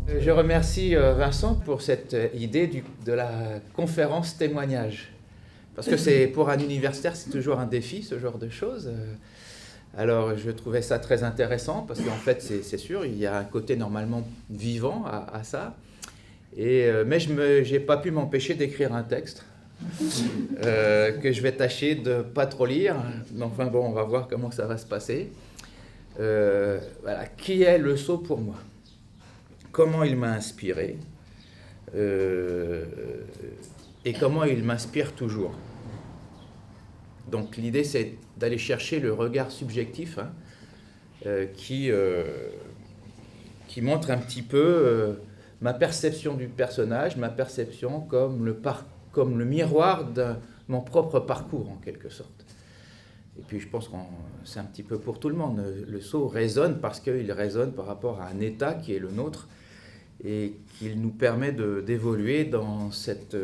Je remercie Vincent pour cette idée de la conférence témoignage. Parce que c'est pour un universitaire, c'est toujours un défi, ce genre de choses. Alors je trouvais ça très intéressant parce qu'en fait, c'est sûr, il y a un côté normalement vivant à ça. Mais je n'ai pas pu m'empêcher d'écrire un texte que je vais tâcher de ne pas trop lire. Mais enfin bon, on va voir comment ça va se passer. Voilà. Qui est le sceau pour moi? Comment il m'a inspiré et comment il m'inspire toujours. Donc l'idée, c'est d'aller chercher le regard subjectif qui montre un petit peu ma perception du personnage, ma perception comme le miroir de mon propre parcours, en quelque sorte. Et puis je pense que c'est un petit peu pour tout le monde. Le sceau résonne parce qu'il résonne par rapport à un état qui est le nôtre et qu'il nous permet d'évoluer dans cette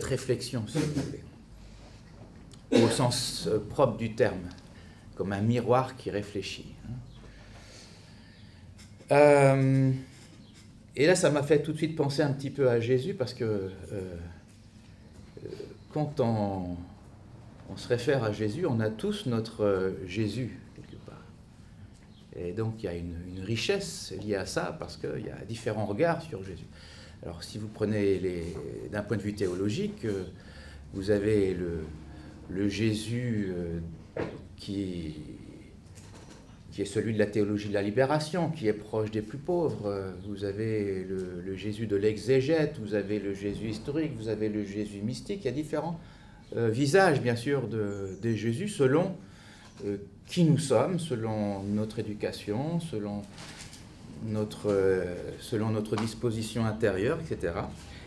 réflexion, si vous voulez, au sens propre du terme, comme un miroir qui réfléchit. Et là, ça m'a fait tout de suite penser un petit peu à Jésus, parce que quand on se réfère à Jésus, on a tous notre Jésus, quelque part. Et donc, il y a une richesse liée à ça, parce qu'il y a différents regards sur Jésus. Alors, si vous prenez d'un point de vue théologique, vous avez le Jésus qui est celui de la théologie de la libération, qui est proche des plus pauvres. Vous avez le Jésus de l'exégète, vous avez le Jésus historique, vous avez le Jésus mystique. Il y a différents visages, bien sûr, de Jésus, selon qui nous sommes, selon notre éducation, selon notre disposition intérieure, etc.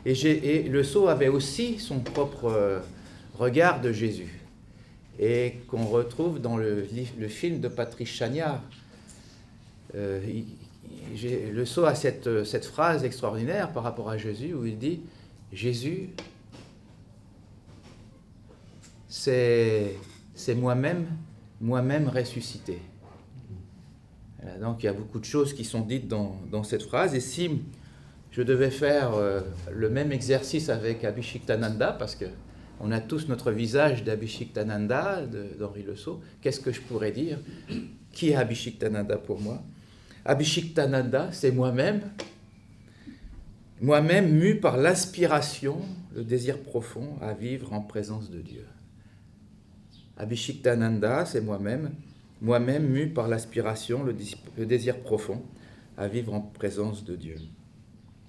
Et le sceau avait aussi son propre regard de Jésus, et qu'on retrouve dans le film de Patrice Chagnard. Le sceau a cette phrase extraordinaire par rapport à Jésus, où il dit « Jésus, c'est moi-même ressuscité ». Donc il y a beaucoup de choses qui sont dites dans cette phrase. Et si je devais faire le même exercice avec Abhishektananda, parce qu'on a tous notre visage d'Abhishektananda, d'Henri Le Sceau, qu'est-ce que je pourrais dire? Qui est Abhishektananda pour moi? Abhishektananda, c'est moi-même mu par l'aspiration, le désir profond à vivre en présence de Dieu. Abhishektananda, c'est moi-même mu par l'aspiration, le désir profond à vivre en présence de Dieu.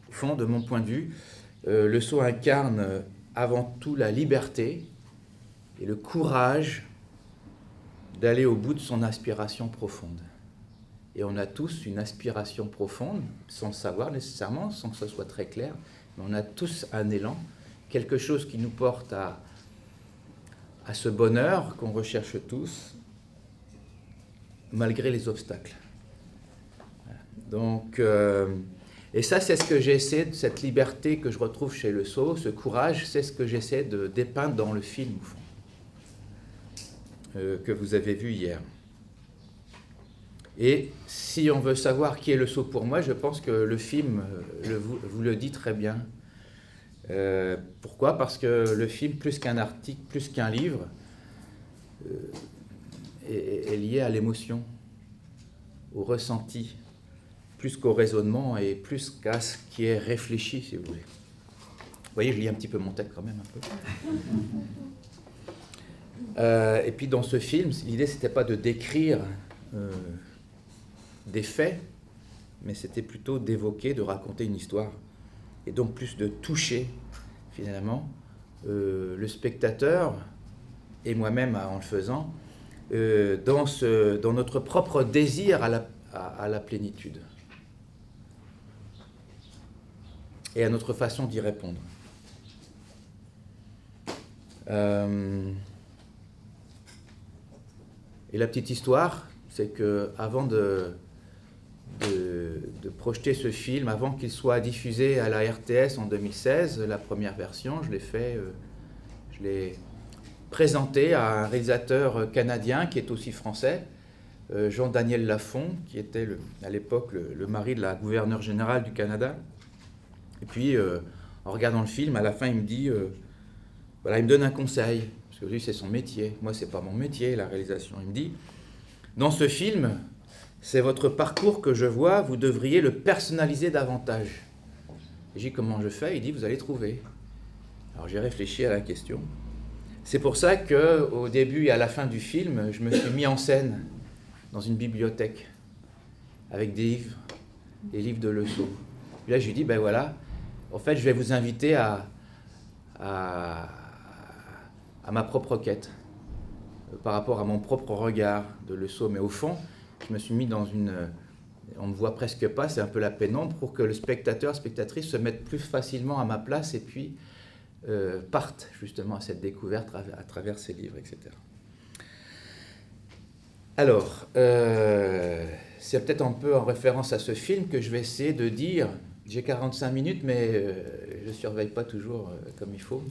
Au fond, de mon point de vue, le sceau incarne avant tout la liberté et le courage d'aller au bout de son aspiration profonde. Et on a tous une aspiration profonde, sans le savoir nécessairement, sans que ce soit très clair, mais on a tous un élan, quelque chose qui nous porte à ce bonheur qu'on recherche tous, malgré les obstacles. Voilà. Donc, et ça, c'est ce que j'essaie, cette liberté que je retrouve chez Le Sceau, ce courage, c'est ce que j'essaie de dépeindre dans le film, au fond, que vous avez vu hier. Et si on veut savoir qui est Le Sceau pour moi, je pense que le film vous le dit très bien. Pourquoi? Parce que le film, plus qu'un article, plus qu'un livre, est lié à l'émotion, au ressenti, plus qu'au raisonnement et plus qu'à ce qui est réfléchi, si vous voulez. Vous voyez, je lis un petit peu mon texte quand même, un peu. Et puis dans ce film, l'idée, c'était pas de décrire des faits, mais c'était plutôt d'évoquer, de raconter une histoire, et donc plus de toucher, finalement, le spectateur, et moi-même en le faisant, dans notre propre désir à la plénitude et à notre façon d'y répondre. Et la petite histoire, c'est que avant de projeter ce film, avant qu'il soit diffusé à la RTS en 2016, la première version, je l'ai présenté à un réalisateur canadien qui est aussi français, Jean-Daniel Lafont, qui était à l'époque le mari de la gouverneure générale du Canada. Et puis, en regardant le film, à la fin, il me dit, voilà, il me donne un conseil, parce que lui, c'est son métier. Moi, c'est pas mon métier, la réalisation. Il me dit, dans ce film, c'est votre parcours que je vois, vous devriez le personnaliser davantage. J'ai dit, comment je fais? Il dit, vous allez trouver. Alors, j'ai réfléchi à la question. C'est pour ça qu'au début et à la fin du film, je me suis mis en scène dans une bibliothèque avec des livres de leçons. Puis là, je lui ai dit, ben voilà, en fait, je vais vous inviter à ma propre quête, par rapport à mon propre regard de leçon. Mais au fond, je me suis mis dans une... on ne me voit presque pas, c'est un peu la pénombre, pour que le spectateur, spectatrice se mette plus facilement à ma place et puis parte justement à cette découverte à travers ces livres, etc. Alors, c'est peut-être un peu en référence à ce film que je vais essayer de dire. J'ai 45 minutes, mais je ne surveille pas toujours comme il faut.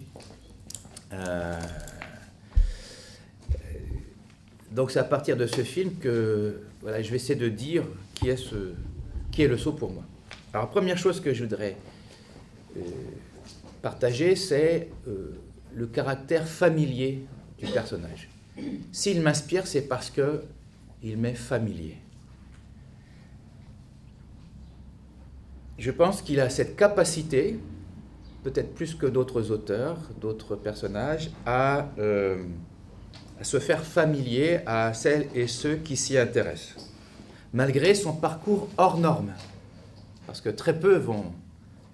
Donc c'est à partir de ce film que voilà, je vais essayer de dire qui est le sceau pour moi. Alors, première chose que je voudrais partager, c'est le caractère familier du personnage. S'il m'inspire, c'est parce qu'il m'est familier. Je pense qu'il a cette capacité, peut-être plus que d'autres auteurs, d'autres personnages, à se faire familier à celles et ceux qui s'y intéressent, malgré son parcours hors norme, parce que très peu vont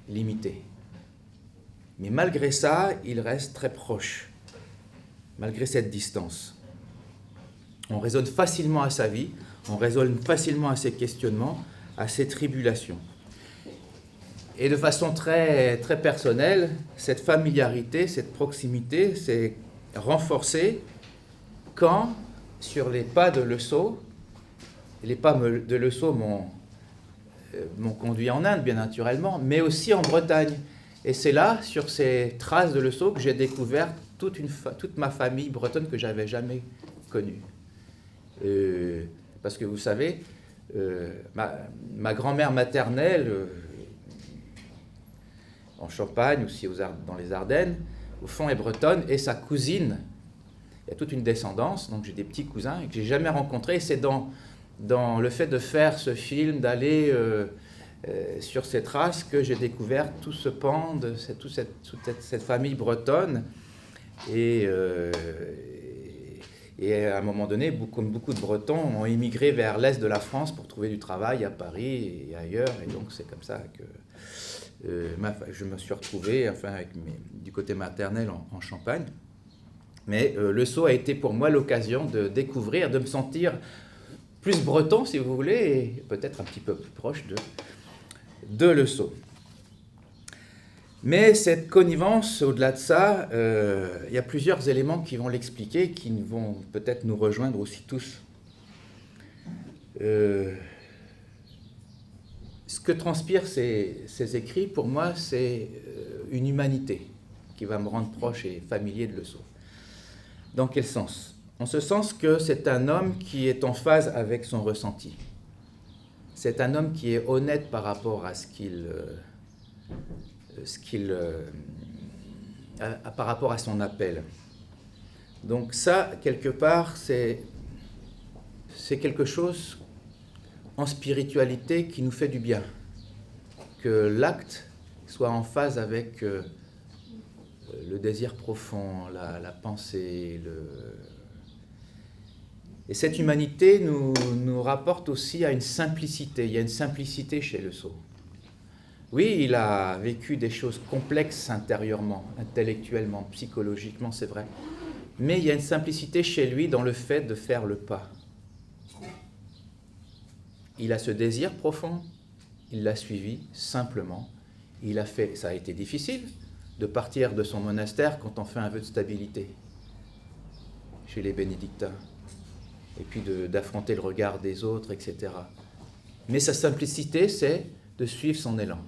l'imiter. Mais malgré ça, il reste très proche, malgré cette distance. On raisonne facilement à sa vie, on raisonne facilement à ses questionnements, à ses tribulations. Et de façon très, très personnelle, cette familiarité, cette proximité s'est renforcée quand, sur les pas de Lesaut, les pas de Lesaut m'ont conduit en Inde, bien naturellement, mais aussi en Bretagne. Et c'est là, sur ces traces de Lesaut, que j'ai découvert toute ma famille bretonne que je n'avais jamais connue. Parce que vous savez, ma grand-mère maternelle, en Champagne, aussi dans les Ardennes, au fond est bretonne, et sa cousine, il y a toute une descendance, donc j'ai des petits cousins que je n'ai jamais rencontrés, et c'est dans le fait de faire ce film, d'aller sur ces traces, que j'ai découvert tout ce pan, toute cette famille bretonne, et à un moment donné, comme beaucoup de Bretons, ont immigré vers l'est de la France pour trouver du travail à Paris et ailleurs, et donc c'est comme ça que je me suis retrouvé, enfin, du côté maternel en Champagne. Mais Lesaut a été pour moi l'occasion de découvrir, de me sentir plus breton, si vous voulez, et peut-être un petit peu plus proche de Lesaut. Mais cette connivence, au-delà de ça, il y a plusieurs éléments qui vont l'expliquer, qui vont peut-être nous rejoindre aussi tous. Ce que transpirent ces écrits, pour moi, c'est une humanité qui va me rendre proche et familier de Lesaut. Dans quel sens? En ce sens que c'est un homme qui est en phase avec son ressenti. C'est un homme qui est honnête par rapport à par rapport à son appel. Donc ça, quelque part, c'est quelque chose en spiritualité qui nous fait du bien. Que l'acte soit en phase avec le désir profond, la pensée. Et cette humanité nous rapporte aussi à une simplicité. Il y a une simplicité chez Lesaut. Oui, il a vécu des choses complexes intérieurement, intellectuellement, psychologiquement, c'est vrai. Mais il y a une simplicité chez lui dans le fait de faire le pas. Il a ce désir profond, il l'a suivi simplement. Ça a été difficile de partir de son monastère quand on fait un vœu de stabilité chez les bénédictins, et puis d'affronter le regard des autres, etc. Mais sa simplicité, c'est de suivre son élan.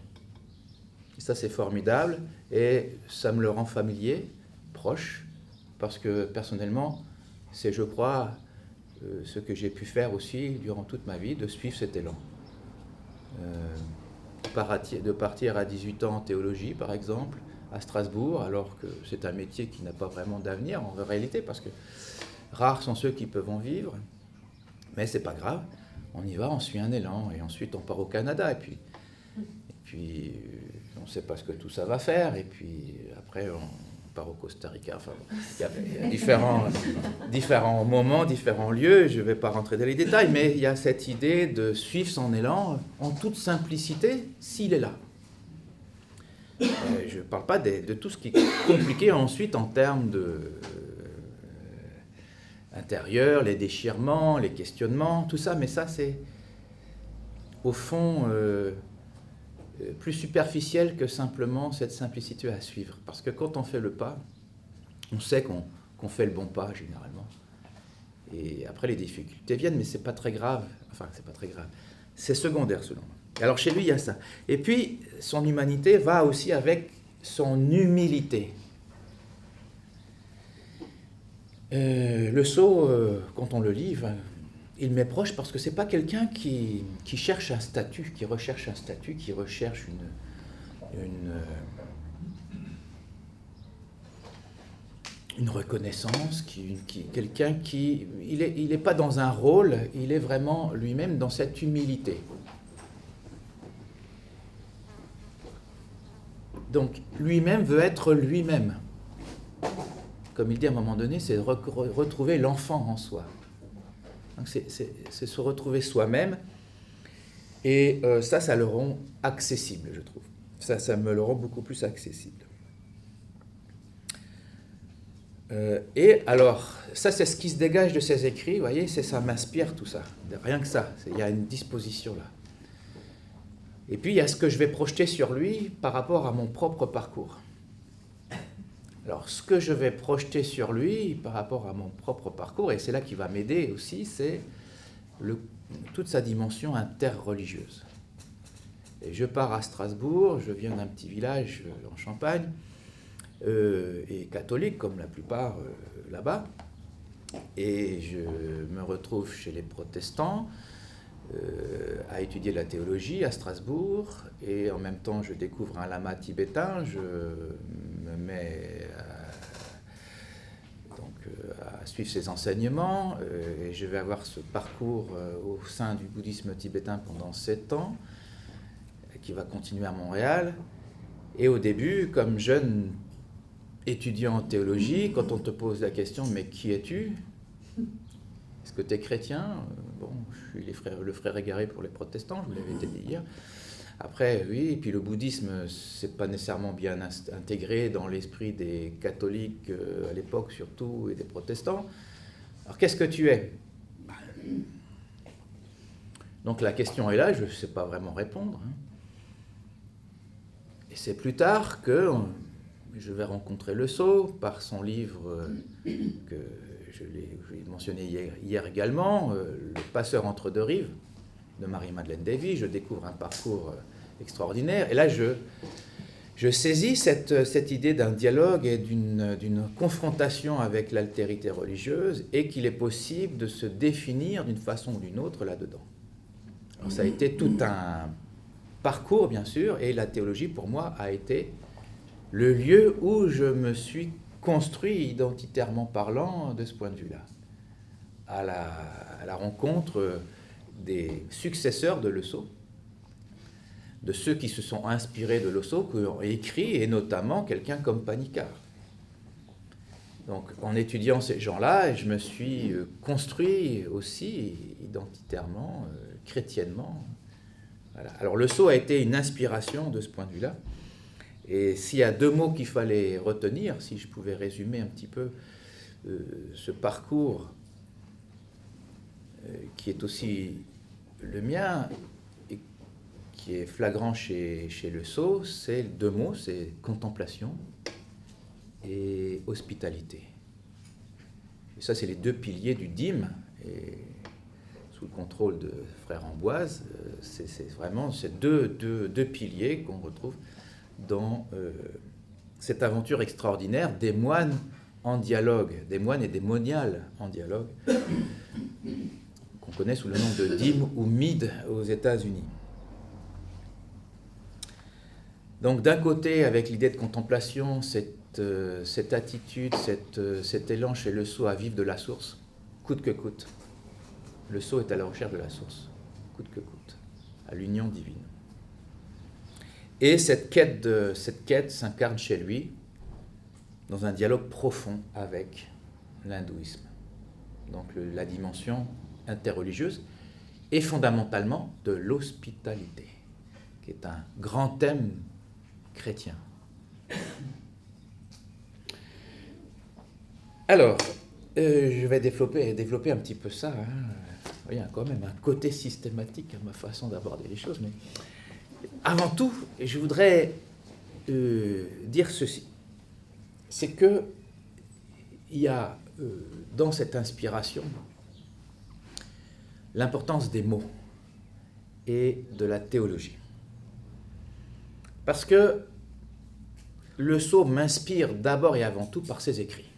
Et ça, c'est formidable, et ça me le rend familier, proche, parce que personnellement, c'est, je crois, ce que j'ai pu faire aussi durant toute ma vie, de suivre cet élan. De partir à 18 ans en théologie, par exemple, à Strasbourg, alors que c'est un métier qui n'a pas vraiment d'avenir en réalité, parce que rares sont ceux qui peuvent en vivre, mais c'est pas grave, on y va, on suit un élan, et ensuite on part au Canada, et puis on ne sait pas ce que tout ça va faire, et puis après on part au Costa Rica, enfin il y a différents moments, différents lieux, je ne vais pas rentrer dans les détails, mais il y a cette idée de suivre son élan en toute simplicité, s'il est là. Je ne parle pas de tout ce qui est compliqué ensuite en termes de intérieur, les déchirements, les questionnements, tout ça, mais ça c'est au fond plus superficiel que simplement cette simplicité à suivre. Parce que quand on fait le pas, on sait qu'on fait le bon pas généralement. Et après les difficultés viennent, mais c'est pas très grave. Enfin, c'est pas très grave. C'est secondaire selon moi. Alors chez lui, il y a ça. Et puis, son humanité va aussi avec son humilité. Le sceau, quand on le lit, il m'est proche parce que c'est pas quelqu'un qui cherche un statut, qui recherche un statut, qui recherche une reconnaissance, quelqu'un qui... Il n'est pas dans un rôle, il est vraiment lui-même dans cette humilité. Donc, lui-même veut être lui-même. Comme il dit à un moment donné, c'est retrouver l'enfant en soi. Donc c'est se retrouver soi-même. Et ça le rend accessible, je trouve. Ça me le rend beaucoup plus accessible. Et alors, ça c'est ce qui se dégage de ses écrits, vous voyez, ça m'inspire tout ça. Rien que ça, il y a une disposition là. Et puis il y a ce que je vais projeter sur lui par rapport à mon propre parcours. Alors, ce que je vais projeter sur lui par rapport à mon propre parcours, et c'est là qui va m'aider aussi, c'est toute sa dimension interreligieuse. Et je pars à Strasbourg, je viens d'un petit village en Champagne, et catholique comme la plupart là-bas, et je me retrouve chez les protestants, à étudier la théologie à Strasbourg, et en même temps je découvre un lama tibétain, je me mets à suivre ses enseignements, et je vais avoir ce parcours au sein du bouddhisme tibétain pendant 7 ans, qui va continuer à Montréal. Et au début, comme jeune étudiant en théologie, quand on te pose la question « mais qui es-tu » Est-ce que tu es chrétien? Bon, je suis le frère égaré pour les protestants, je vous l'avais dit hier. Après, oui, et puis le bouddhisme, c'est pas nécessairement bien intégré dans l'esprit des catholiques à l'époque surtout, et des protestants. Alors qu'est-ce que tu es? Donc la question est là, je ne sais pas vraiment répondre. Et c'est plus tard que je vais rencontrer Le Sceau par son livre que je l'ai mentionné hier également, Le Passeur entre deux rives, de Marie-Madeleine Davy. Je découvre un parcours extraordinaire. Et là, je saisis cette idée d'un dialogue et d'une confrontation avec l'altérité religieuse, et qu'il est possible de se définir d'une façon ou d'une autre là-dedans. Alors ça a été tout un parcours, bien sûr, et la théologie, pour moi, a été le lieu où je me suis construit identitairement parlant de ce point de vue-là, à la rencontre des successeurs de Le Sceau, de ceux qui se sont inspirés de Le Sceau, qui ont écrit, et notamment quelqu'un comme Panikkar. Donc, en étudiant ces gens-là, je me suis construit aussi identitairement, chrétiennement. Voilà. Alors, Le Sceau a été une inspiration de ce point de vue-là. Et s'il y a 2 mots qu'il fallait retenir, si je pouvais résumer un petit peu ce parcours qui est aussi le mien, et qui est flagrant chez Le Sceau, c'est 2 mots, c'est contemplation et hospitalité. Et ça, c'est les 2 piliers du dîme, et sous le contrôle de Frère Amboise, c'est vraiment ces deux piliers qu'on retrouve dans cette aventure extraordinaire des moines en dialogue, des moines et des moniales en dialogue, qu'on connaît sous le nom de dîme ou mide aux États-Unis. Donc d'un côté, avec l'idée de contemplation, cette attitude, cet élan chez le sceau à vivre de la source, coûte que coûte. Le sceau est à la recherche de la source, coûte que coûte, à l'union divine. Et cette quête s'incarne chez lui dans un dialogue profond avec l'hindouisme. Donc la dimension interreligieuse et fondamentalement de l'hospitalité, qui est un grand thème chrétien. Alors, je vais développer un petit peu ça. Il y a quand même un côté systématique à ma façon d'aborder les choses. Mais avant tout, je voudrais dire ceci. C'est que il y a dans cette inspiration l'importance des mots et de la théologie. Parce que le sceau m'inspire d'abord et avant tout par ses écrits.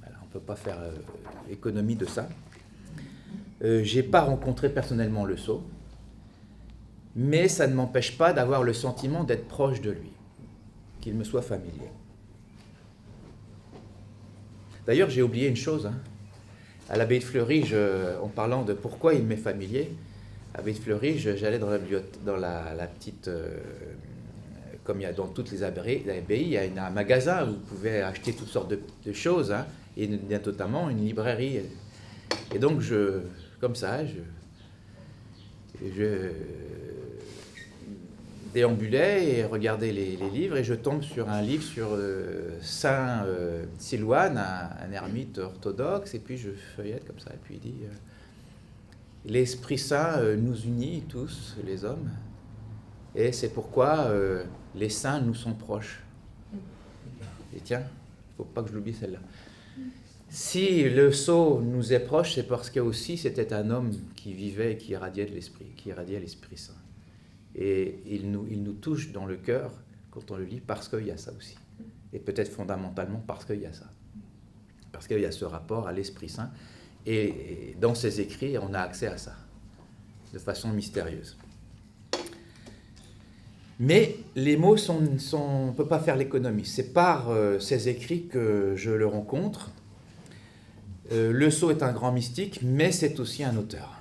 Alors, on ne peut pas faire économie de ça. Je n'ai pas rencontré personnellement le sceau, mais ça ne m'empêche pas d'avoir le sentiment d'être proche de lui, qu'il me soit familier. D'ailleurs, j'ai oublié une chose. À l'abbaye de Fleury, en parlant de pourquoi il m'est familier, à l'abbaye de Fleury, j'allais dans la petite... comme il y a dans toutes les abbayes, il y a un magasin où vous pouvez acheter toutes sortes de choses, et notamment une librairie. Et donc, comme ça, je déambulais et regardais les livres, et je tombe sur un livre sur Saint Silouane, un ermite orthodoxe, et puis je feuillette comme ça, et puis il dit l'Esprit Saint nous unit tous, les hommes, et c'est pourquoi les saints nous sont proches. Et tiens, il ne faut pas que je l'oublie celle-là. Si le sceau nous est proche, c'est parce que aussi c'était un homme qui vivait et qui irradiait l'Esprit Saint. Et il nous touche dans le cœur quand on le lit parce qu'il y a ça aussi. Et peut-être fondamentalement parce qu'il y a ça. Parce qu'il y a ce rapport à l'Esprit Saint. Et dans ses écrits, on a accès à ça, de façon mystérieuse. Mais les mots on ne peut pas faire l'économie. C'est par ces écrits que je le rencontre. Le sceau est un grand mystique, mais c'est aussi un auteur.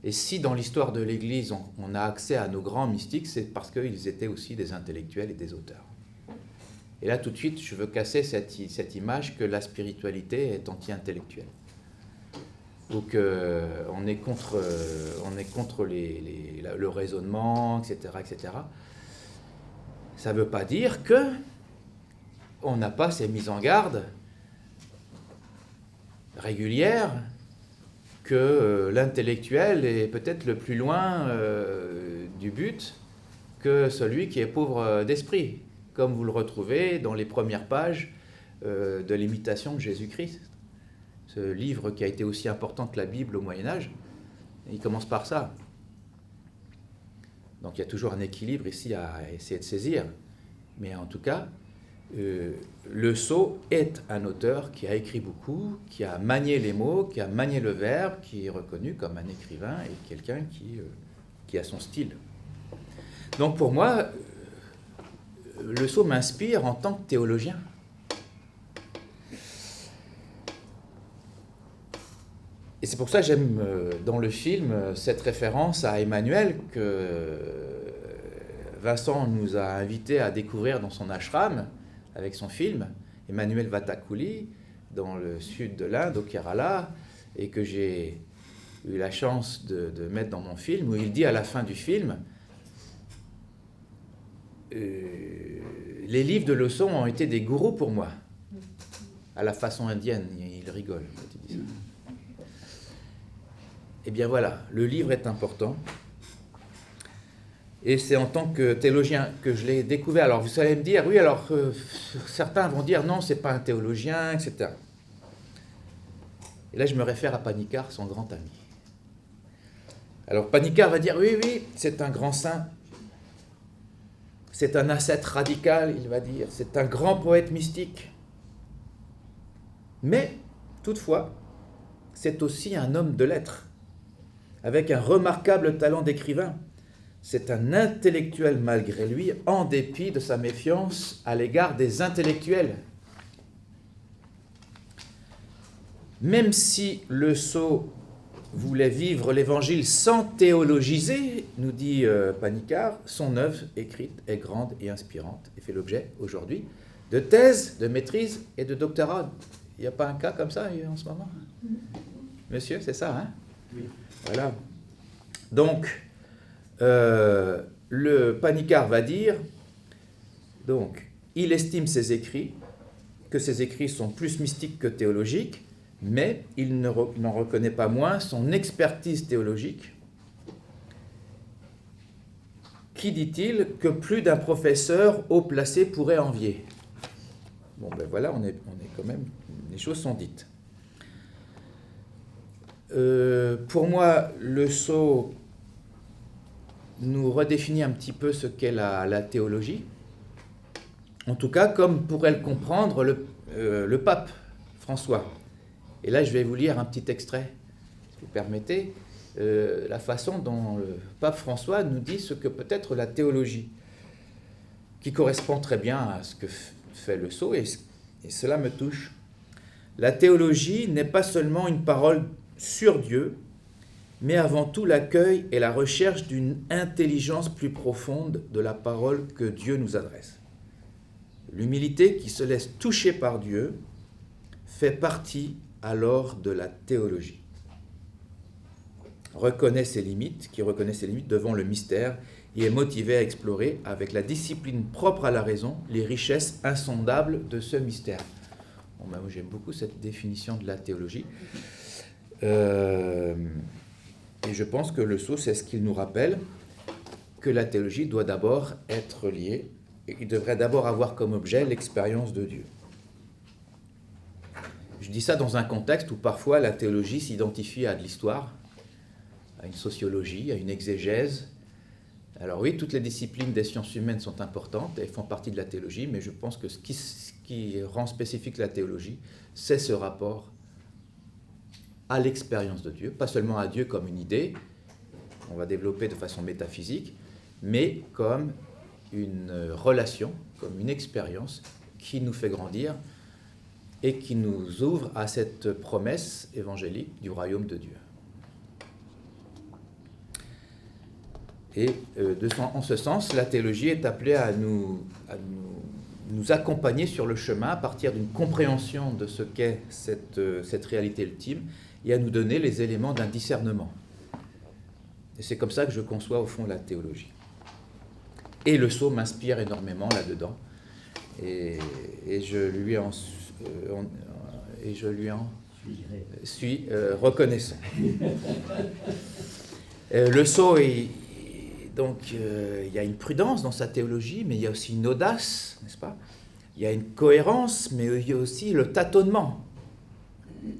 Et si dans l'histoire de l'Église, on a accès à nos grands mystiques, c'est parce qu'ils étaient aussi des intellectuels et des auteurs. Et là, tout de suite, je veux casser cette image que la spiritualité est anti-intellectuelle. Donc, on est contre le raisonnement, etc., etc. Ça ne veut pas dire qu'on n'a pas ces mises en garde régulières, que l'intellectuel est peut-être le plus loin du but que celui qui est pauvre d'esprit, comme vous le retrouvez dans les premières pages de l'Imitation de Jésus-Christ. Ce livre qui a été aussi important que la Bible au Moyen-Âge, il commence par ça. Donc il y a toujours un équilibre ici à essayer de saisir. Mais en tout cas, le sceau est un auteur qui a écrit beaucoup, qui a manié les mots, qui a manié le verbe, qui est reconnu comme un écrivain et quelqu'un qui a son style. Donc pour moi, le sceau m'inspire en tant que théologien. Et c'est pour ça que j'aime dans le film cette référence à Emmanuel que Vincent nous a invités à découvrir dans son ashram avec son film, Emmanuel Vatakuli, dans le sud de l'Inde, au Kerala, et que j'ai eu la chance de mettre dans mon film, où il dit à la fin du film les livres de leçons ont été des gourous pour moi, à la façon indienne, il rigole quand il dit ça. Eh bien voilà, le livre est important. Et c'est en tant que théologien que je l'ai découvert. Alors vous allez me dire, oui, alors certains vont dire, non, c'est pas un théologien, etc. Et là, je me réfère à Panikkar, son grand ami. Alors Panikkar va dire, oui, c'est un grand saint. C'est un ascète radical, il va dire. C'est un grand poète mystique. Mais, toutefois, c'est aussi un homme de lettres, avec un remarquable talent d'écrivain. C'est un intellectuel malgré lui, en dépit de sa méfiance à l'égard des intellectuels. Même si le sot voulait vivre l'évangile sans théologiser, nous dit Panicard, son œuvre écrite est grande et inspirante et fait l'objet aujourd'hui de thèses, de maîtrise et de doctorat. Il n'y a pas un cas comme ça en ce moment? Monsieur, c'est ça, hein? Oui. Voilà. Donc, le Panicard va dire, donc, il estime ses écrits, que ses écrits sont plus mystiques que théologiques, mais il n'en reconnaît pas moins son expertise théologique, qui, dit-il, que plus d'un professeur haut placé pourrait envier. Bon, ben voilà, on est quand même, les choses sont dites. Pour moi, le sot nous redéfinit un petit peu ce qu'est la théologie, en tout cas comme pourrait le comprendre le pape François. Et là, je vais vous lire un petit extrait, si vous permettez, la façon dont le pape François nous dit ce que peut être la théologie, qui correspond très bien à ce que fait le sot, et cela me touche. La théologie n'est pas seulement une parole sur Dieu, mais avant tout l'accueil et la recherche d'une intelligence plus profonde de la parole que Dieu nous adresse. L'humilité qui se laisse toucher par Dieu fait partie alors de la théologie. Qui reconnaît ses limites devant le mystère et est motivé à explorer avec la discipline propre à la raison les richesses insondables de ce mystère. Bon, ben, moi, j'aime beaucoup cette définition de la théologie. Et je pense que le sot, c'est ce qu'il nous rappelle, que la théologie doit d'abord être liée, et il devrait d'abord avoir comme objet l'expérience de Dieu. Je dis ça dans un contexte où parfois la théologie s'identifie à de l'histoire, à une sociologie, à une exégèse. Alors oui, toutes les disciplines des sciences humaines sont importantes et font partie de la théologie, mais je pense que ce qui rend spécifique la théologie, c'est ce rapport à l'expérience de Dieu, pas seulement à Dieu comme une idée, on va développer de façon métaphysique, mais comme une relation, comme une expérience qui nous fait grandir et qui nous ouvre à cette promesse évangélique du royaume de Dieu. Et en ce sens, la théologie est appelée à nous accompagner sur le chemin à partir d'une compréhension de ce qu'est cette réalité ultime et à nous donner les éléments d'un discernement. Et c'est comme ça que je conçois au fond la théologie. Et le sot m'inspire énormément là-dedans. Et je lui en suis reconnaissant. Le sot, donc, il y a une prudence dans sa théologie, mais il y a aussi une audace, n'est-ce pas? Il y a une cohérence, mais il y a aussi le tâtonnement.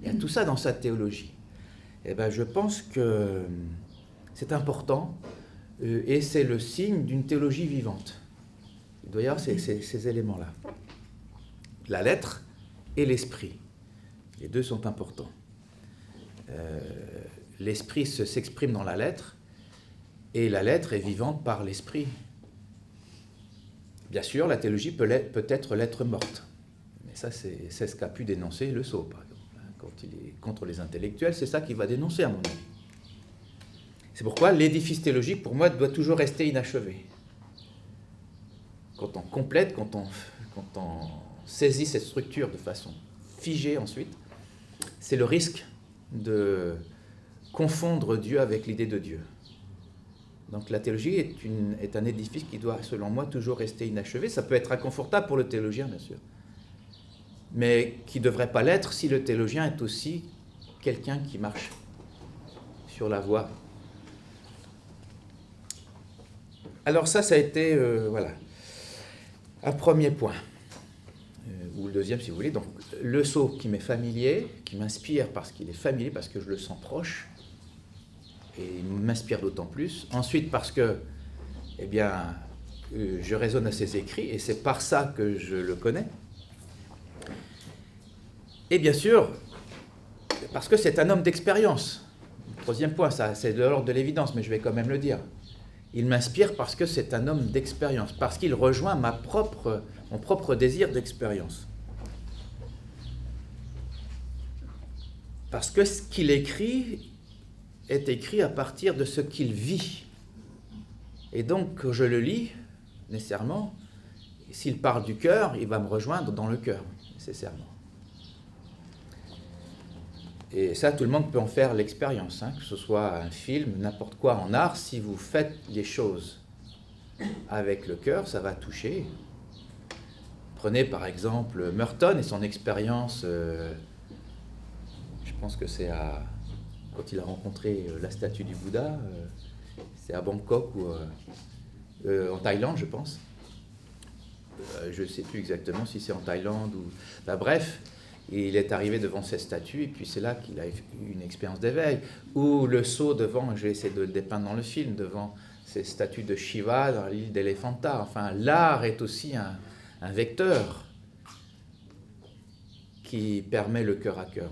Il y a tout ça dans sa théologie. Et ben, je pense que c'est important et c'est le signe d'une théologie vivante. Il doit y avoir ces éléments-là. La lettre et l'esprit. Les deux sont importants. L'esprit s'exprime dans la lettre et la lettre est vivante par l'esprit. Bien sûr, la théologie peut être lettre morte. Mais ça, c'est ce qu'a pu dénoncer le sot, par exemple. Quand il est contre les intellectuels, c'est ça qu'il va dénoncer, à mon avis. C'est pourquoi l'édifice théologique, pour moi, doit toujours rester inachevé. Quand on complète, quand on saisit cette structure de façon figée ensuite, c'est le risque de confondre Dieu avec l'idée de Dieu. Donc la théologie est un édifice qui doit, selon moi, toujours rester inachevé. Ça peut être inconfortable pour le théologien, bien sûr, mais qui ne devrait pas l'être si le théologien est aussi quelqu'un qui marche sur la voie. Alors ça a été, voilà, un premier point, ou le deuxième si vous voulez. Donc le sot qui m'est familier, qui m'inspire parce qu'il est familier, parce que je le sens proche, et il m'inspire d'autant plus. Ensuite parce que, eh bien, je raisonne à ses écrits, et c'est par ça que je le connais. Et bien sûr, parce que c'est un homme d'expérience. Troisième point, ça, c'est de l'ordre de l'évidence, mais je vais quand même le dire. Il m'inspire parce que c'est un homme d'expérience, parce qu'il rejoint mon propre désir d'expérience. Parce que ce qu'il écrit est écrit à partir de ce qu'il vit. Et donc, quand je le lis, nécessairement, s'il parle du cœur, il va me rejoindre dans le cœur, nécessairement. Et ça, tout le monde peut en faire l'expérience, hein, que ce soit un film, n'importe quoi en art. Si vous faites les choses avec le cœur, ça va toucher. Prenez par exemple Merton et son expérience, je pense que c'est quand il a rencontré la statue du Bouddha, c'est à Bangkok ou en Thaïlande, je pense. Je ne sais plus exactement si c'est en Thaïlande ou... Enfin, bref. Et il est arrivé devant cette statue, et puis c'est là qu'il a eu une expérience d'éveil. Ou le saut devant, je vais essayer de le dépeindre dans le film, devant ces statues de Shiva dans l'île d'Elephanta. Enfin, l'art est aussi un vecteur qui permet le cœur à cœur.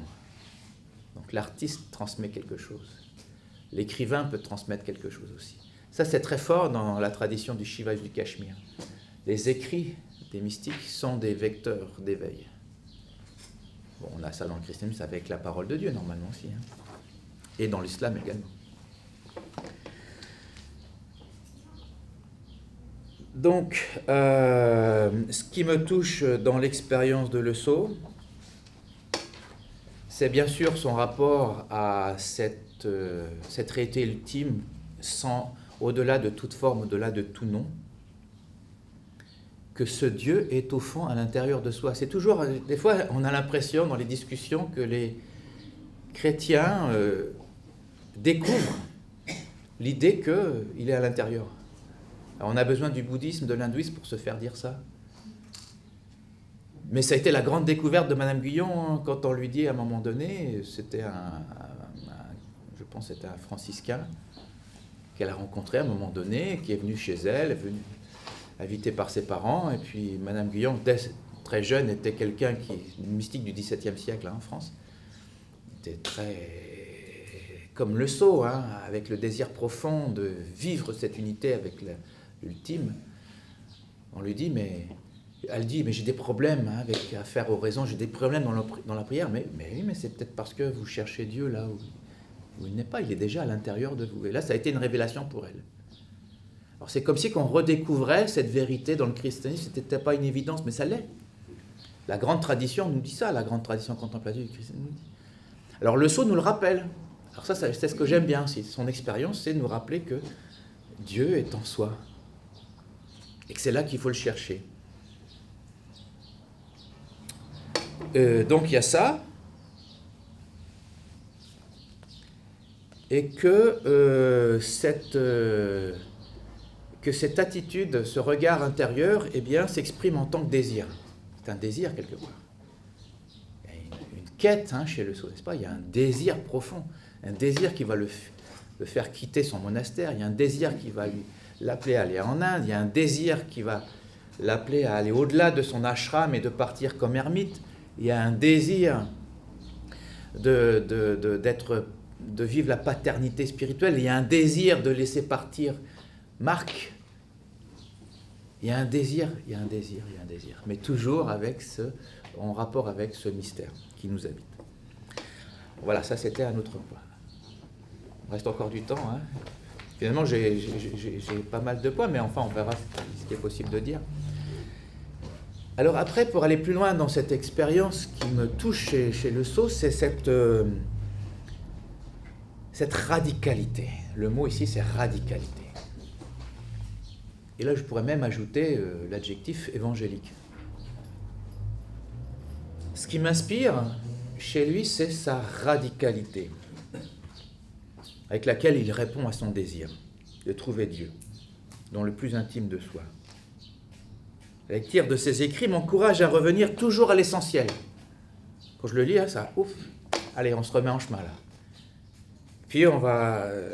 Donc l'artiste transmet quelque chose. L'écrivain peut transmettre quelque chose aussi. Ça, c'est très fort dans la tradition du Shiva et du Cachemire. Les écrits des mystiques sont des vecteurs d'éveil. Bon, on a ça dans le christianisme avec la parole de Dieu, normalement aussi. Hein. Et dans l'islam également. Donc, ce qui me touche dans l'expérience de Le Sceau, c'est bien sûr son rapport à cette réalité ultime, au-delà de toute forme, au-delà de tout nom, que ce Dieu est au fond à l'intérieur de soi. C'est toujours, des fois, on a l'impression dans les discussions que les chrétiens découvrent l'idée qu'il est à l'intérieur. Alors, on a besoin du bouddhisme, de l'hindouisme pour se faire dire ça. Mais ça a été la grande découverte de Madame Guyon quand on lui dit à un moment donné, c'était je pense que c'était un franciscain qu'elle a rencontré à un moment donné, qui est venu chez elle, est venu invité par ses parents, et puis Madame Guyon, dès très jeune, était quelqu'un une mystique du XVIIe siècle hein, en France, était très comme Le Sceau, hein, avec le désir profond de vivre cette unité avec l'ultime. On lui dit, elle dit, mais j'ai des problèmes hein, avec affaire aux raisons, j'ai des problèmes dans la prière, mais oui, mais c'est peut-être parce que vous cherchez Dieu là où il n'est pas, il est déjà à l'intérieur de vous. Et là, ça a été une révélation pour elle. Alors c'est comme si on redécouvrait cette vérité dans le christianisme, ce n'était pas une évidence, mais ça l'est. La grande tradition nous dit ça, la grande tradition contemplative du christianisme nous dit. Alors Le Sceau nous le rappelle. Alors ça c'est ce que j'aime bien aussi. Son expérience, c'est de nous rappeler que Dieu est en soi. Et que c'est là qu'il faut le chercher. Donc il y a ça. Et que cette attitude, ce regard intérieur, eh bien, s'exprime en tant que désir. C'est un désir quelque part. Il y a une quête hein, chez Le Sceau, n'est-ce pas ? Il y a un désir profond, un désir qui va le faire quitter son monastère, il y a un désir qui va l'appeler à aller en Inde, il y a un désir qui va l'appeler à aller au-delà de son ashram et de partir comme ermite, il y a un désir de vivre la paternité spirituelle, il y a un désir de laisser partir Marc. Il y a un désir, mais toujours en rapport avec ce mystère qui nous habite. Voilà, ça c'était un autre point. Il reste encore du temps. Hein. Finalement, j'ai pas mal de points, mais enfin, on verra ce qui est possible de dire. Alors après, pour aller plus loin dans cette expérience qui me touche chez Le Sceau, c'est cette radicalité. Le mot ici, c'est radicalité. Et là, je pourrais même ajouter l'adjectif évangélique. Ce qui m'inspire chez lui, c'est sa radicalité, avec laquelle il répond à son désir de trouver Dieu, dans le plus intime de soi. La lecture de ses écrits m'encourage à revenir toujours à l'essentiel. Quand je le lis, ça, ouf, allez, on se remet en chemin là. Puis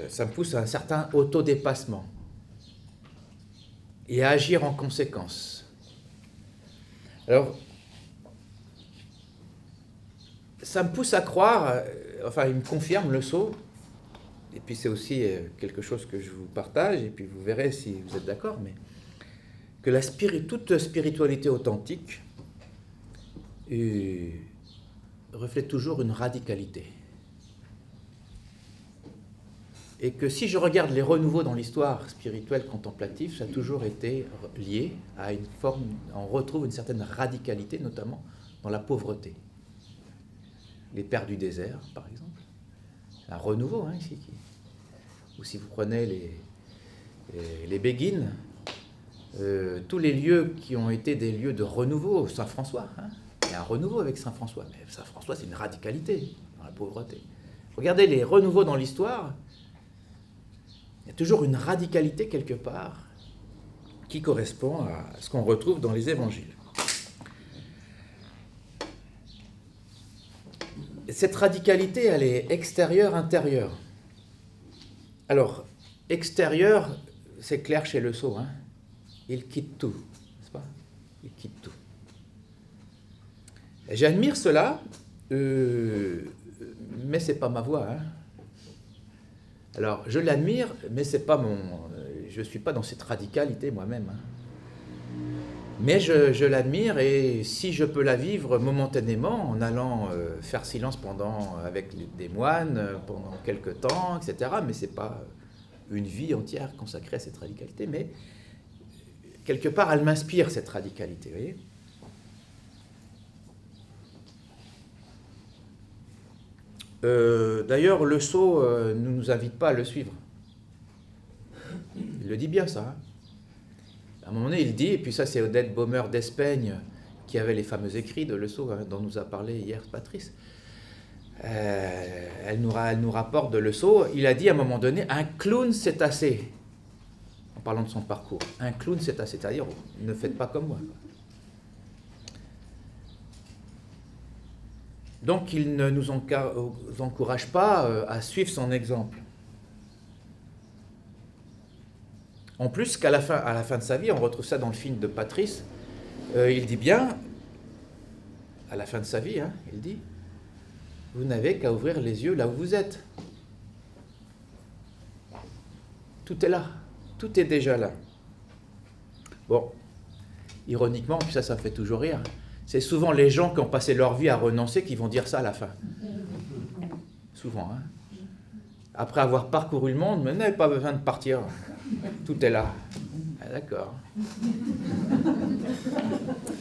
ça me pousse à un certain autodépassement et à agir en conséquence. Alors, ça me pousse à croire enfin, il me confirme le sceau, et puis c'est aussi quelque chose que je vous partage, et puis vous verrez si vous êtes d'accord, mais que toute spiritualité authentique reflète toujours une radicalité. Et que si je regarde les renouveaux dans l'histoire spirituelle contemplative, ça a toujours été lié à une forme, on retrouve une certaine radicalité, notamment dans la pauvreté. Les pères du désert, par exemple, c'est un renouveau, hein, ici. Ou si vous prenez les béguines, tous les lieux qui ont été des lieux de renouveau, Saint-François, hein, il y a un renouveau avec Saint-François, mais Saint-François, c'est une radicalité dans la pauvreté. Regardez les renouveaux dans l'histoire, il y a toujours une radicalité quelque part qui correspond à ce qu'on retrouve dans les évangiles. Et cette radicalité, elle est extérieure-intérieure. Alors, extérieur, c'est clair chez le sceau, hein. Il quitte tout, n'est-ce pas? Il quitte tout. Et j'admire cela, mais c'est pas ma voie, hein. Alors, je l'admire, mais c'est pas je suis pas dans cette radicalité moi-même, hein. Mais je l'admire, et si je peux la vivre momentanément, en allant faire silence avec des moines pendant quelques temps, etc., mais c'est pas une vie entière consacrée à cette radicalité, mais quelque part, elle m'inspire, cette radicalité, vous voyez. D'ailleurs, le sceau ne nous invite pas à le suivre. Il le dit bien, ça. Hein. À un moment donné, il dit, et puis ça, c'est Odette Baumer d'Espeigne, qui avait les fameux écrits de Le Sceau, hein, dont nous a parlé hier Patrice. Elle nous rapporte de Le Sceau. Il a dit à un moment donné, un clown, c'est assez. En parlant de son parcours. Un clown, c'est assez. C'est-à-dire, ne faites pas comme moi. Donc, il ne nous encourage pas à suivre son exemple. En plus, à la fin de sa vie, on retrouve ça dans le film de Patrice, il dit bien, à la fin de sa vie, hein, il dit, vous n'avez qu'à ouvrir les yeux là où vous êtes. Tout est là, tout est déjà là. Bon, ironiquement, puis ça me fait toujours rire, c'est souvent les gens qui ont passé leur vie à renoncer qui vont dire ça à la fin. Souvent, hein. Après avoir parcouru le monde, mais vous n'avez pas besoin de partir. Tout est là. Ah, d'accord.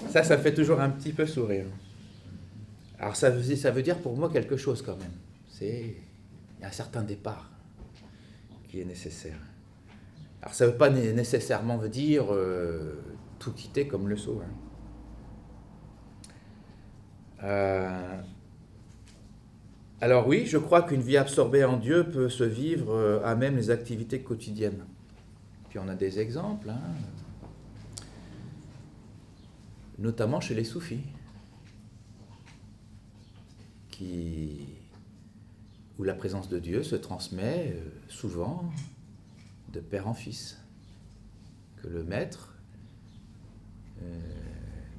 Ça fait toujours un petit peu sourire. Alors ça veut dire pour moi quelque chose quand même. Il y a un certain départ qui est nécessaire. Alors ça ne veut pas nécessairement dire tout quitter comme Le Sceau. Hein. Alors oui, je crois qu'une vie absorbée en Dieu peut se vivre à même les activités quotidiennes. Puis on a des exemples, hein, notamment chez les soufis, où la présence de Dieu se transmet souvent de père en fils, que le maître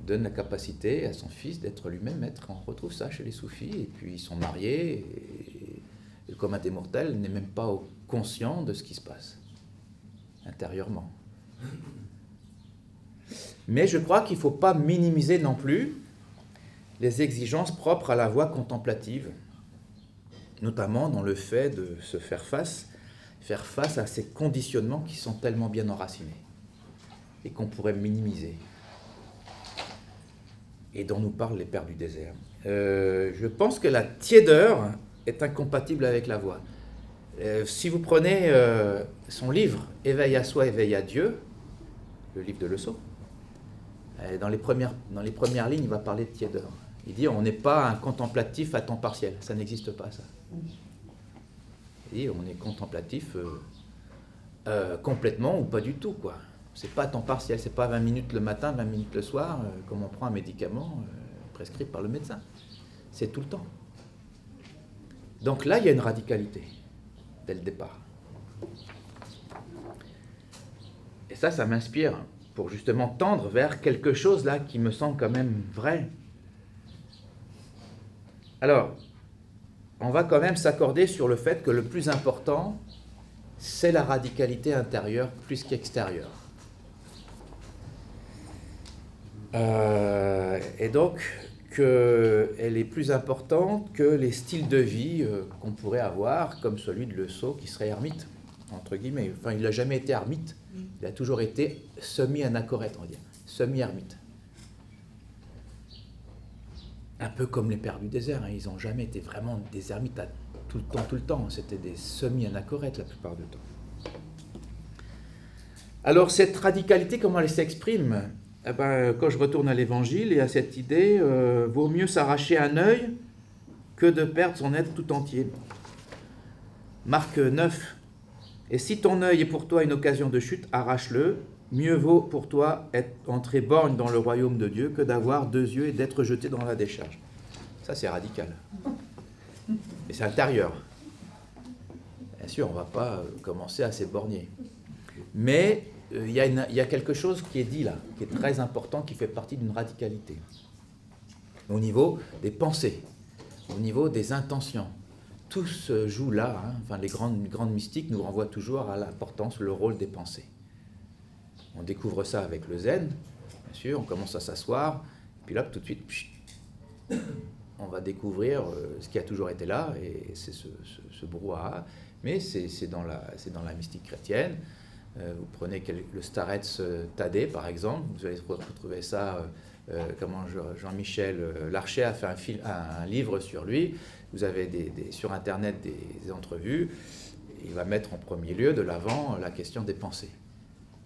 donne la capacité à son fils d'être lui-même maître. On retrouve ça chez les soufis, et puis ils sont mariés, et le commun des mortels n'est même pas conscient de ce qui se passe intérieurement. Mais je crois qu'il ne faut pas minimiser non plus les exigences propres à la voie contemplative, notamment dans le fait de se faire face à ces conditionnements qui sont tellement bien enracinés et qu'on pourrait minimiser, et dont nous parlent les pères du désert. Je pense que la tiédeur est incompatible avec la voie. Si vous prenez son livre « Éveil à soi, éveil à Dieu », le livre de Le Sceau, dans les premières lignes, il va parler de tiédeur. Il dit « on n'est pas un contemplatif à temps partiel ». Ça n'existe pas, ça. Il dit « on est contemplatif complètement ou pas du tout, quoi. C'est pas à temps partiel, c'est pas 20 minutes le matin, 20 minutes le soir, comme on prend un médicament prescrit par le médecin. C'est tout le temps. Donc là, il y a une radicalité, dès le départ. Et ça m'inspire pour justement tendre vers quelque chose là qui me semble quand même vrai. Alors, on va quand même s'accorder sur le fait que le plus important, c'est la radicalité intérieure plus qu'extérieure. Et donc, qu'elle est plus importante que les styles de vie qu'on pourrait avoir, comme celui de Le Sceau qui serait ermite, entre guillemets. Enfin, il n'a jamais été ermite, il a toujours été semi-anachorète, on va dire, semi-ermite. Un peu comme les pères du désert, hein. Ils n'ont jamais été vraiment des ermites tout le temps. C'était des semi-anachorètes la plupart du temps. Alors, cette radicalité, comment elle s'exprime ? Eh ben, quand je retourne à l'Évangile et à cette idée, vaut mieux s'arracher un œil que de perdre son être tout entier. Marc 9. Et si ton œil est pour toi une occasion de chute, arrache-le. Mieux vaut pour toi être entré borgne dans le royaume de Dieu que d'avoir 2 yeux et d'être jeté dans la décharge. Ça, c'est radical. Et c'est intérieur. Bien sûr, on ne va pas commencer à s'éborgner. Mais il y a quelque chose qui est dit là, qui est très important, qui fait partie d'une radicalité. Au niveau des pensées, au niveau des intentions. Tout se joue là. Hein. Enfin, les grandes mystiques nous renvoient toujours à l'importance, le rôle des pensées. On découvre ça avec le zen, bien sûr, on commence à s'asseoir, puis là, tout de suite, on va découvrir ce qui a toujours été là, et c'est ce brouhaha, mais c'est dans la mystique chrétienne. Vous prenez le Starets Thaddée, par exemple, vous allez retrouver ça, Jean-Michel Larcher a fait un livre sur lui, vous avez sur Internet des entrevues, il va mettre en premier lieu de l'avant la question des pensées.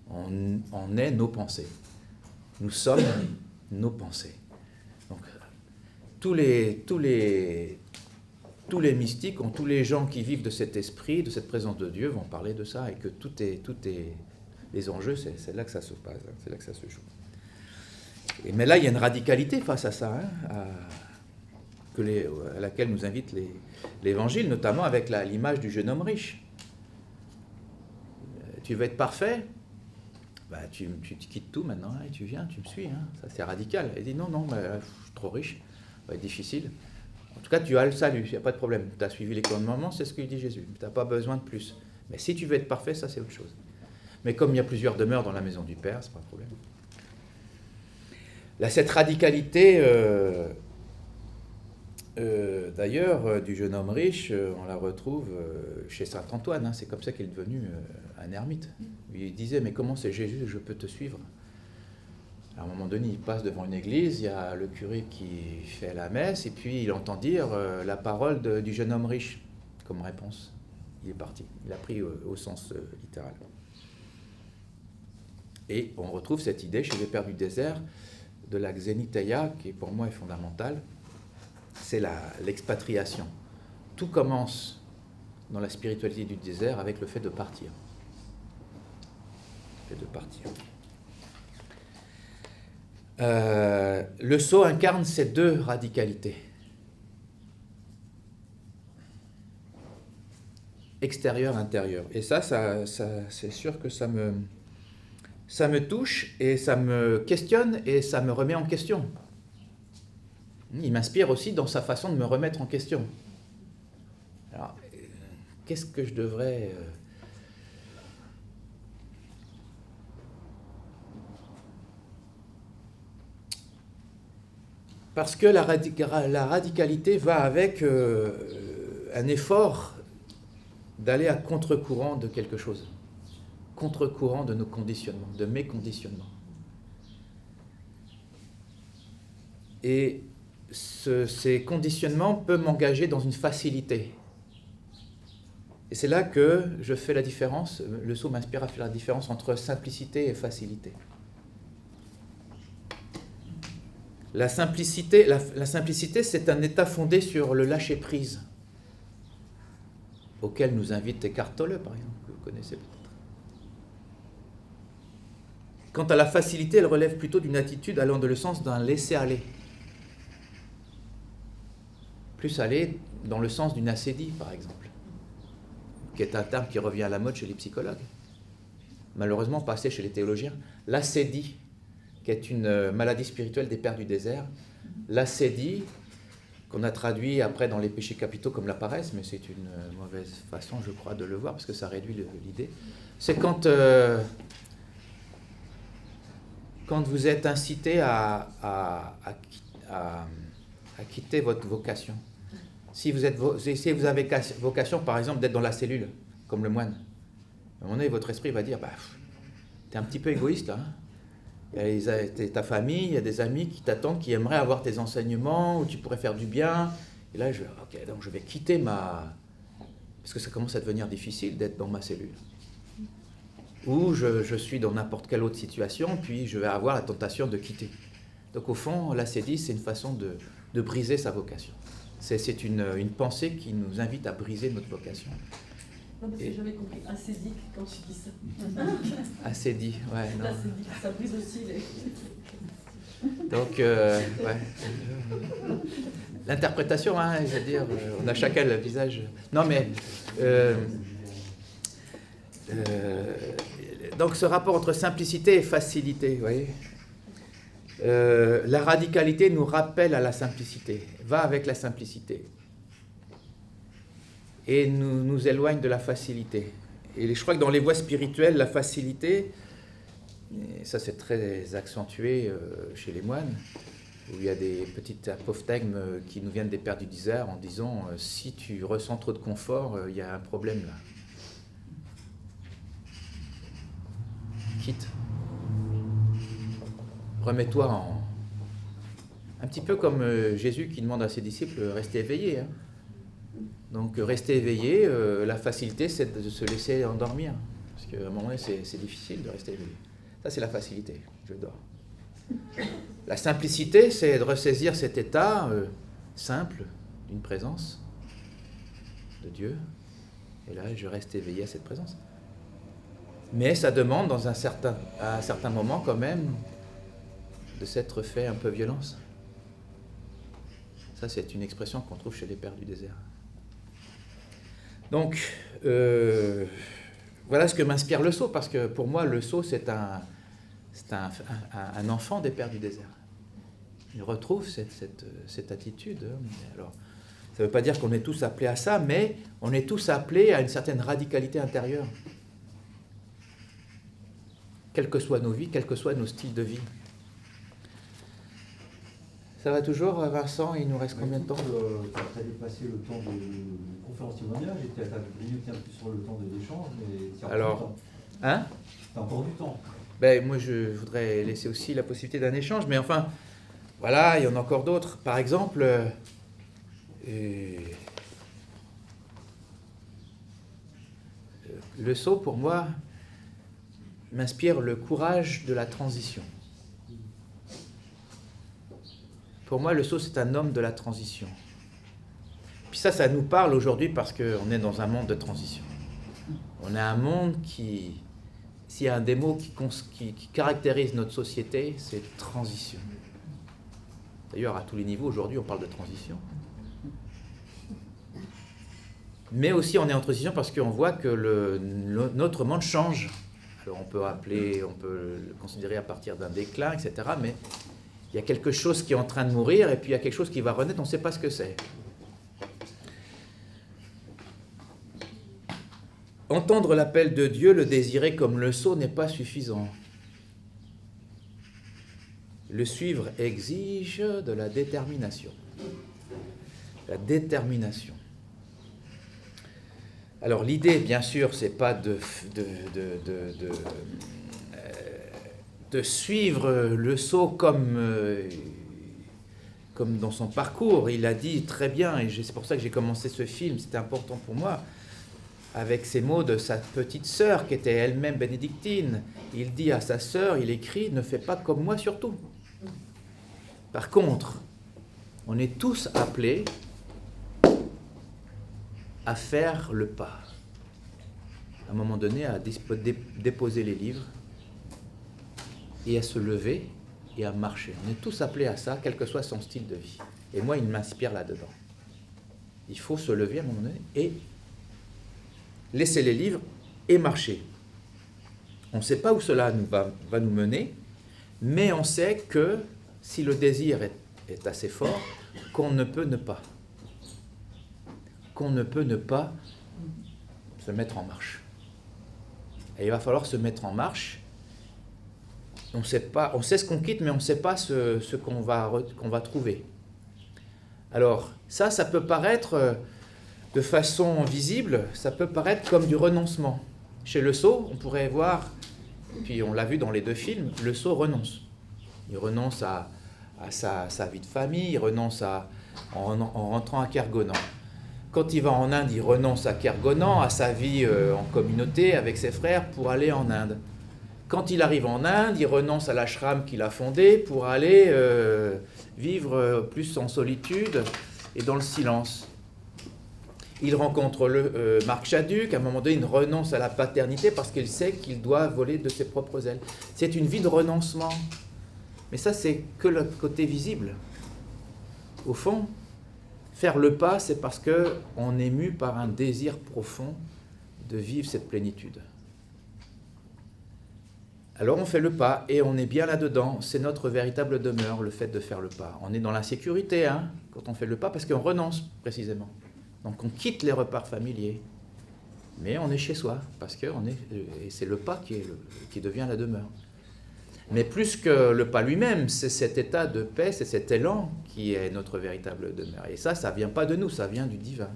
On est nos pensées. Nous sommes nos pensées. Donc, tous les mystiques, tous les gens qui vivent de cet esprit, de cette présence de Dieu, vont parler de ça, et que tout est les enjeux, c'est là que ça se passe, hein, c'est là que ça se joue. Mais là, il y a une radicalité face à ça, hein, à laquelle nous invite l'Évangile, notamment avec l'image du jeune homme riche. Tu veux être parfait ? Bah, tu quittes tout maintenant, et tu viens, tu me suis. Hein. Ça, c'est radical. Il dit non, je suis trop riche, ça va être difficile. En tout cas, tu as le salut, il n'y a pas de problème. Tu as suivi les commandements, c'est ce que dit Jésus. Tu n'as pas besoin de plus. Mais si tu veux être parfait, ça, c'est autre chose. Mais comme il y a plusieurs demeures dans la maison du Père, ce n'est pas un problème. Là, cette radicalité, d'ailleurs, du jeune homme riche, on la retrouve chez saint Antoine. Hein. C'est comme ça qu'il est devenu un ermite. Il disait, mais comment c'est Jésus, je peux te suivre ? À un moment donné, il passe devant une église, il y a le curé qui fait la messe, et puis il entend dire la parole du jeune homme riche comme réponse. Il est parti, il a pris au sens littéral. Et on retrouve cette idée chez les pères du désert de la xénithèia, qui pour moi est fondamentale, c'est l'expatriation. Tout commence dans la spiritualité du désert avec le fait de partir. Le sceau incarne ces 2 radicalités. Extérieur, intérieur. Et ça c'est sûr que ça me touche et ça me questionne et ça me remet en question. Il m'inspire aussi dans sa façon de me remettre en question. Alors, qu'est-ce que je devrais... Parce que la radicalité va avec un effort d'aller à contre-courant de quelque chose. Contre-courant de nos conditionnements, de mes conditionnements. Et ces conditionnements peuvent m'engager dans une facilité. Et c'est là que je fais la différence, le sceau m'inspire à faire la différence entre simplicité et facilité. La simplicité, c'est un état fondé sur le lâcher-prise, auquel nous invite Eckhart Tolle, par exemple, que vous connaissez peut-être. Quant à la facilité, elle relève plutôt d'une attitude allant dans le sens d'un laisser-aller. Plus aller dans le sens d'une acédie, par exemple, qui est un terme qui revient à la mode chez les psychologues. Malheureusement, pas assez chez les théologiens. L'acédie, qui est une maladie spirituelle des pères du désert. L'acédie qu'on a traduit après dans les péchés capitaux comme la paresse, mais c'est une mauvaise façon, je crois, de le voir, parce que ça réduit l'idée. C'est quand vous êtes incité à quitter votre vocation. Si vous avez vocation, par exemple, d'être dans la cellule, comme le moine, à un moment donné, votre esprit va dire, t'es un petit peu égoïste, là. Il y a ta famille, il y a des amis qui t'attendent, qui aimeraient avoir tes enseignements, où tu pourrais faire du bien. Et là, donc je vais quitter parce que ça commence à devenir difficile d'être dans ma cellule. Ou je suis dans n'importe quelle autre situation, puis je vais avoir la tentation de quitter. Donc au fond, l'ascétisme, c'est une façon de briser sa vocation. C'est une pensée qui nous invite à briser notre vocation. Non, parce que j'avais compris ascédique quand tu dis ça. Ascédie, ouais. Non. Ascédique, ça brise aussi les... Donc, ouais. L'interprétation, hein, je veux dire, on a chacun le visage. Non, mais... donc, ce rapport entre simplicité et facilité, vous voyez, la radicalité nous rappelle à la simplicité, va avec la simplicité. Et nous éloigne de la facilité. Et je crois que dans les voies spirituelles, la facilité, et ça c'est très accentué chez les moines, où il y a des petites apophthegmes qui nous viennent des pères du désert en disant si tu ressens trop de confort, il y a un problème là. Quitte. Remets-toi en... Un petit peu comme Jésus qui demande à ses disciples, restez éveillés. Hein. Donc rester éveillé, la facilité c'est de se laisser endormir. Parce qu'à un moment donné c'est difficile de rester éveillé. Ça c'est la facilité, je dors. La simplicité c'est de ressaisir cet état simple d'une présence de Dieu. Et là je reste éveillé à cette présence. Mais ça demande à un certain moment quand même de s'être fait un peu violence. Ça c'est une expression qu'on trouve chez les pères du désert. Donc, voilà ce que m'inspire le sceau, parce que pour moi, le sceau, c'est un enfant des pères du désert. Il retrouve cette attitude. Alors, ça ne veut pas dire qu'on est tous appelés à ça, mais on est tous appelés à une certaine radicalité intérieure. Quelles que soient nos vies, quels que soient nos styles de vie. Ça va toujours, Vincent? Il nous reste combien de temps? Tu as dépassé le temps de conférence témoignage et tu as limité un peu sur le temps de l'échange, mais tu as encore du temps. Hein? Tu as encore du temps. Ben, moi, je voudrais laisser aussi la possibilité d'un échange, mais enfin, voilà, il y en a encore d'autres. Par exemple, le sceau, pour moi, m'inspire le courage de la transition. Pour moi, le sceau, c'est un homme de la transition. Puis ça nous parle aujourd'hui parce qu'on est dans un monde de transition. On a un monde qui, s'il y a un des mots qui caractérise notre société, c'est transition. D'ailleurs, à tous les niveaux, aujourd'hui, on parle de transition. Mais aussi, on est en transition parce qu'on voit que notre monde change. Alors, on peut le considérer à partir d'un déclin, etc., mais il y a quelque chose qui est en train de mourir, et puis il y a quelque chose qui va renaître, on ne sait pas ce que c'est. Entendre l'appel de Dieu, le désirer comme le sceau n'est pas suffisant. Le suivre exige de la détermination. La détermination. Alors l'idée, bien sûr, c'est pas de suivre le sceau comme dans son parcours. Il a dit très bien, et c'est pour ça que j'ai commencé ce film, c'était important pour moi, avec ces mots de sa petite sœur qui était elle-même bénédictine. Il dit à sa sœur, il écrit, ne fais pas comme moi surtout. Par contre, on est tous appelés à faire le pas. À un moment donné, à déposer les livres et à se lever et à marcher. On est tous appelés à ça, quel que soit son style de vie. Et moi, il m'inspire là-dedans. Il faut se lever à un moment donné et laisser les livres et marcher. On ne sait pas où cela va nous mener, mais on sait que si le désir est assez fort qu'on ne peut ne pas. Qu'on ne peut ne pas se mettre en marche. Et il va falloir se mettre en marche. On sait ce qu'on quitte, mais on ne sait pas ce qu'on va trouver. Alors, ça peut paraître, de façon visible, ça peut paraître comme du renoncement. Chez Le Sceau, on pourrait voir, puis on l'a vu dans les 2 films, Le Sceau renonce. Il renonce à sa vie de famille, il renonce en rentrant à Kergonan. Quand il va en Inde, il renonce à Kergonan, à sa vie en communauté avec ses frères pour aller en Inde. Quand il arrive en Inde, il renonce à l'ashram qu'il a fondé pour aller vivre plus en solitude et dans le silence. Il rencontre Marc Chaduc, à un moment donné, il renonce à la paternité parce qu'il sait qu'il doit voler de ses propres ailes. C'est une vie de renoncement. Mais ça, c'est que le côté visible. Au fond, faire le pas, c'est parce qu'on est mu par un désir profond de vivre cette plénitude. Alors on fait le pas et on est bien là-dedans. C'est notre véritable demeure, le fait de faire le pas. On est dans l'insécurité quand on fait le pas parce qu'on renonce précisément. Donc on quitte les repères familiers. Mais on est chez soi parce que et c'est le pas qui devient la demeure. Mais plus que le pas lui-même, c'est cet état de paix, c'est cet élan qui est notre véritable demeure. Et ça ne vient pas de nous, ça vient du divin.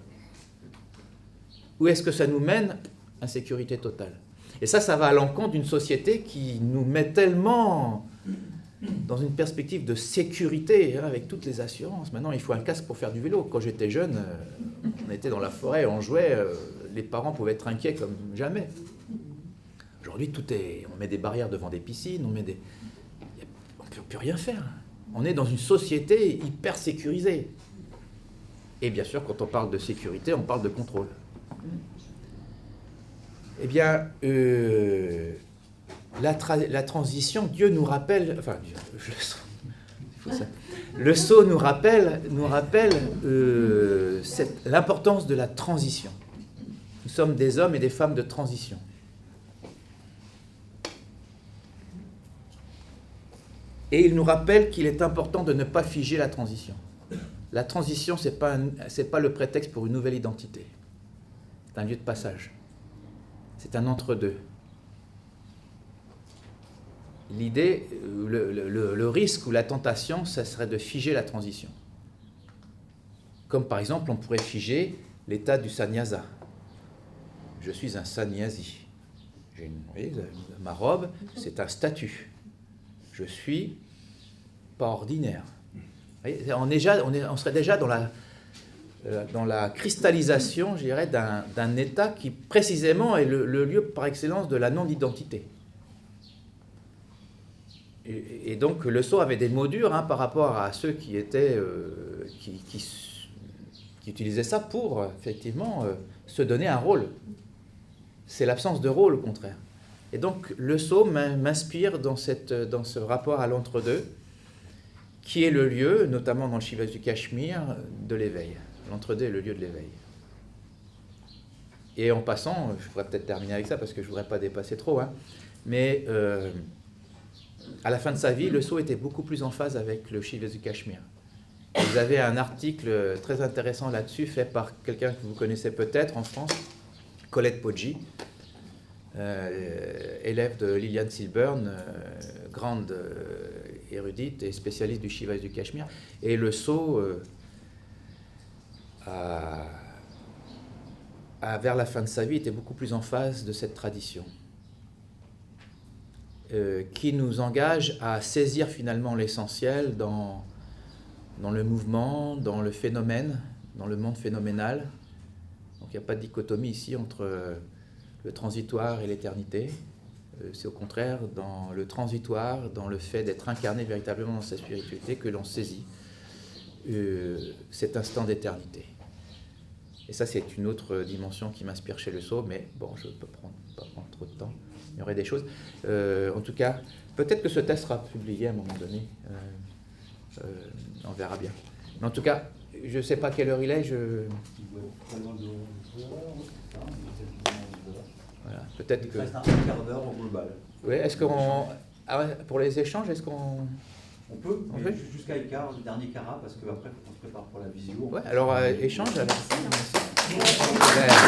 Où est-ce que ça nous mène? Insécurité totale. Et ça va à l'encontre d'une société qui nous met tellement dans une perspective de sécurité, avec toutes les assurances. Maintenant, il faut un casque pour faire du vélo. Quand j'étais jeune, on était dans la forêt, on jouait, les parents pouvaient être inquiets comme jamais. Aujourd'hui, on met des barrières devant des piscines, on ne peut plus rien faire. On est dans une société hyper sécurisée. Et bien sûr, quand on parle de sécurité, on parle de contrôle. Eh bien, la transition, Dieu nous rappelle, le Sceau nous rappelle l'importance de la transition. Nous sommes des hommes et des femmes de transition. Et il nous rappelle qu'il est important de ne pas figer la transition. La transition, ce n'est pas le prétexte pour une nouvelle identité. C'est un lieu de passage. C'est un entre-deux. L'idée, le risque ou la tentation, ça serait de figer la transition. Comme par exemple, on pourrait figer l'état du sannyasa. Je suis un sannyasi. Vous voyez, ma robe, c'est un statut. Je suis pas ordinaire. Vous voyez, on serait déjà dans la cristallisation, je dirais, d'un état qui précisément est le lieu par excellence de la non-identité. Et donc Le Sceau avait des mots durs par rapport à ceux qui utilisaient ça pour effectivement se donner un rôle. C'est l'absence de rôle au contraire. Et donc Le Sceau m'inspire dans ce rapport à l'entre-deux, qui est le lieu, notamment dans le Shivas du Cachemire, de l'éveil. L'entre-deux est le lieu de l'éveil. Et en passant, je pourrais peut-être terminer avec ça parce que je ne voudrais pas dépasser trop, mais à la fin de sa vie, Le Sceau était beaucoup plus en phase avec le Shivas du Cachemire. Vous avez un article très intéressant là-dessus, fait par quelqu'un que vous connaissez peut-être en France, Colette Poggi, élève de Liliane Silburn, grande érudite et spécialiste du Shivas du Cachemire. Et Le Sceau, vers la fin de sa vie, était beaucoup plus en phase de cette tradition, qui nous engage à saisir finalement l'essentiel dans le mouvement, dans le phénomène, dans le monde phénoménal. Donc il n'y a pas de dichotomie ici entre le transitoire et l'éternité. C'est au contraire dans le transitoire, dans le fait d'être incarné véritablement dans sa spiritualité, que l'on saisit cet instant d'éternité. Et ça, c'est une autre dimension qui m'inspire chez Le Sceau, mais bon, je ne peux pas prendre trop de temps. Il y aurait des choses. En tout cas, peut-être que ce test sera publié à un moment donné. On verra bien. Mais en tout cas, je ne sais pas quelle heure il est. Voilà, peut-être que... Il reste un quart d'heure au global. Oui, est-ce qu'on... pour les échanges, est-ce qu'on... On peut, On mais fait jusqu'à écart, le dernier carat, parce qu'après, il faut qu'on se prépare pour la visio. Ouais, alors échange alors. Merci.